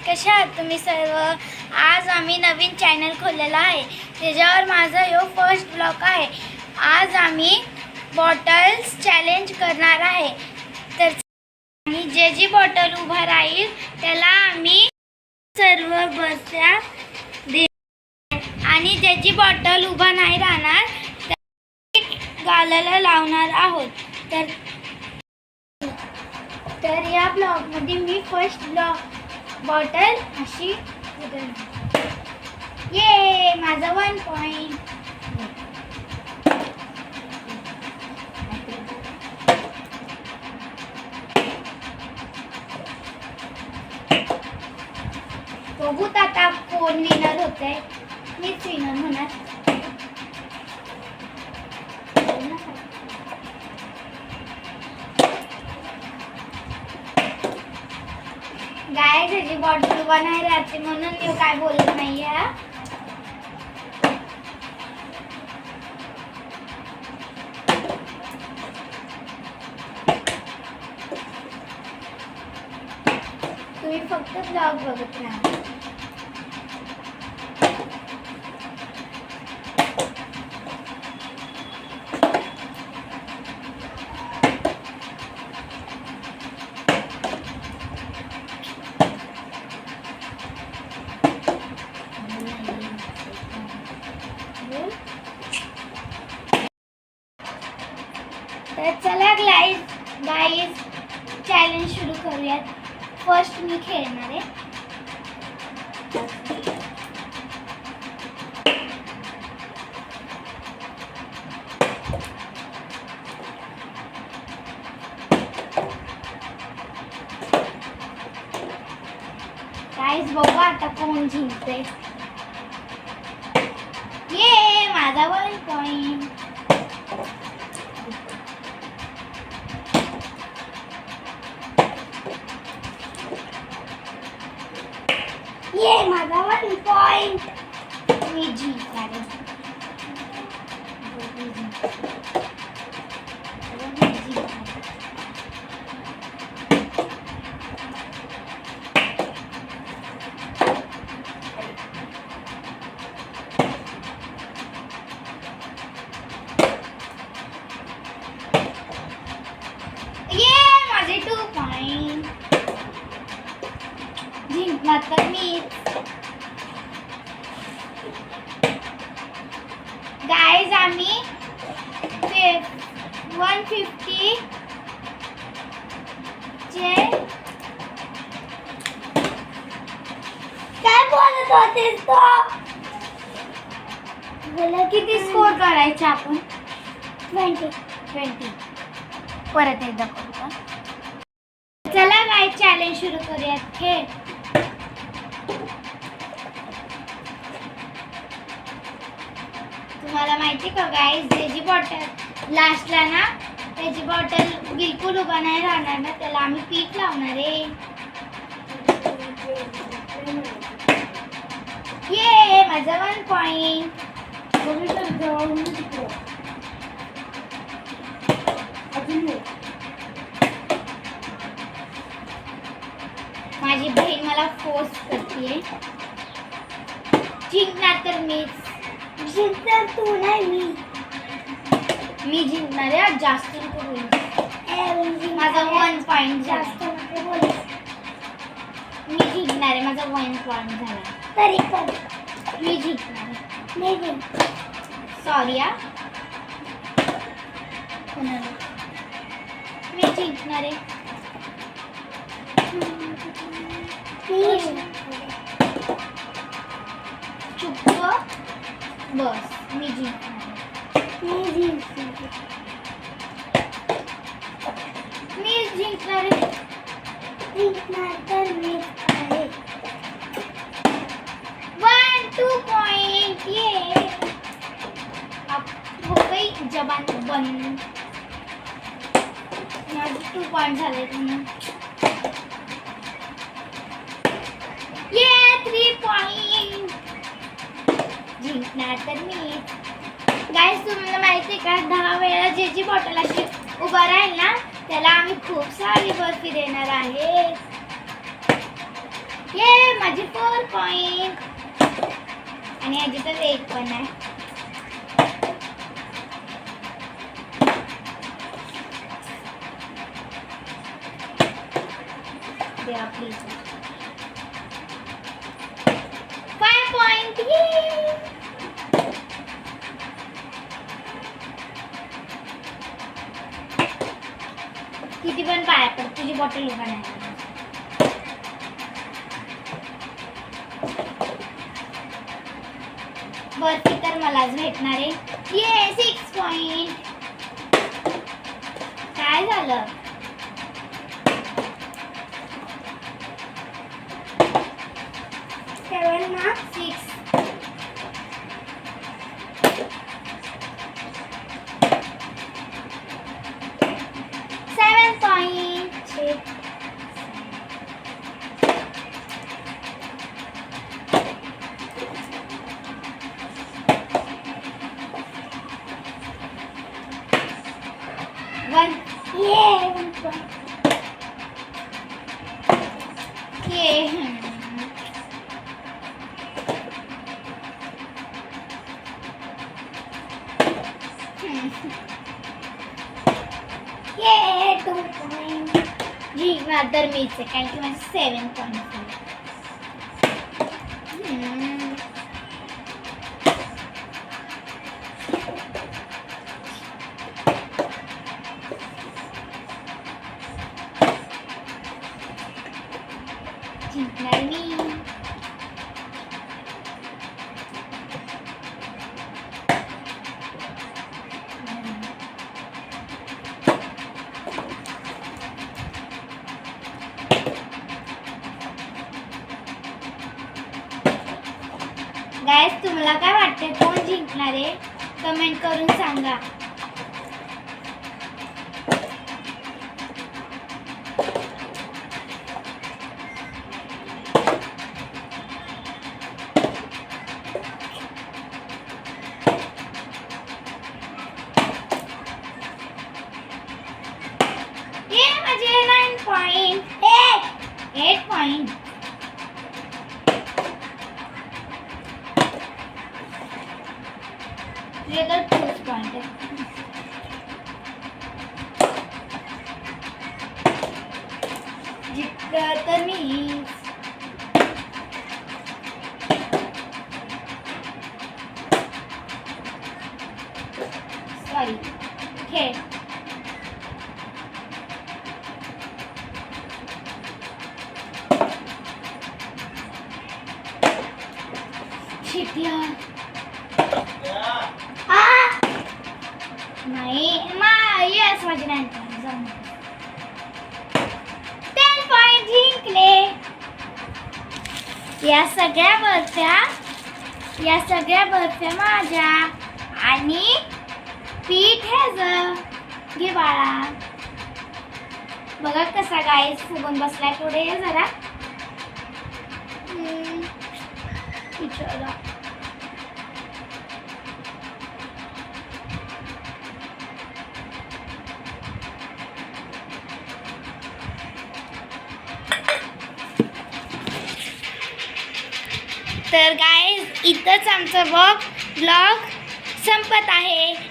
कसे आहात तुम्ही सर्व? आज आम्ही नवीन चॅनल खोललेला आहे, त्याच्यावर माझा यो फर्स्ट ब्लॉग आहे. आज आम्ही बॉटल्स चॅलेंज करणार आहे. तर आणि जी बॉटल उभा राहील त्याला आम्ही सर्व बस्या दे, आणि ज्याची बॉटल उभा नाही राहणार त्याला गालाला लावणार आहोत. तर या ब्लॉगमध्ये मी फर्स्ट बॉटल अशी ये माझा 1 पॉइंट. बघूत आता कोण विनर होते. मीच विनर होणार. गाय त्याची बॉटल उभा नाही राहते म्हणून मी काय बोलत नाहीये. तुम्ही फक्त ब्लॉग बघत राहा. तर चला गाइस चॅलेंज सुरू करूयात. फर्स्ट मी खेळणार आहे. गाइस बघू आता कोण जिंकते. ये माझा 1 पॉइंट. ये माझा 1 पॉइंट. मी जिंकणार आहे. ये माझे 2 पॉइंट. जिंकणार तर मीच. गाइस आम्ही 150 चे काय बोलत होतेस तो? बोला किती स्कोर करायचा आपण? 20. परत एकदा करू का? चला गाइस चॅलेंज सुरू करूयात. खेळ. तुम्हाला माहिती का गाइस, त्याची बॉटल लास्टला ना त्याची बॉटल बिलकुल उभा नाही राहणार ना, त्याला आम्ही पीठ लावणार आहे. ये माझा 1 पॉइंट. माझी बहीण मला फोर्स करते. जिंकणार तर मीच. जिंकणार तू नाही, मी जिंकणार आहे. जास्त नको बोलू. माझा 1 पॉइंट जास्त नको बोलू. मी जिंकणार आहे. माझा 1 पॉइंट झाला तरी पण मी जिंकणार आहे. नाही सॉरी या मी जिंकणार आहे. चुप बस. मी जिंकणार आहे. मी जिंकणार आहे. जिंकणार तर मी आहे. 1-2 पॉइंट. ये अब हो गई जबान बंद. माझे 2 पॉइंट झाले. ये 3 पॉइंट. जिंकणार तर मी. गाइस तुम्हाला माहिती का, 10 वेळा जी बॉटल अशी उभा राहील ना त्याला आम्ही खूप सारी बर्फी देणार आहे. ये माझे 4 पॉइंट आणि ह्याची तर 8 पण आहे. देवा प्लीज 5 पॉइंट. किती पण पाय पड, तुझी बॉटल उभा नाही. बर्फी तर मलाच भेटणार आहे. ये 6 पॉइंट. काय झालं? 7 ना 6. One. Yeah, 1 point. Yeah. Yeah, 2 point. जी तर मीच आहे कारण की माझे 7 पॉइंट. जिंकणार मी. गाइस तुम्हाला काय वाटते कोण जिंकणार आहे कमेंट करून सांगा. ये माझे 9 पॉइंट. 8 पॉइंट. ये तो 2 पॉइंट है. जिंकता तर मी. सॉरी खेळ. शिट्या. नाही यस माझे 9 पॉइंट. 10 पॉइंट जिंकले. या सगळ्या बर्फ्या माझ्या आणि पीठ ह्याचं. घे बाळा. बघा कसा गाईस फुगून बसलाय. पुढे ये जरा. विचारा. तर गाइस इथंच आमचा ब्लॉग संपत आहे.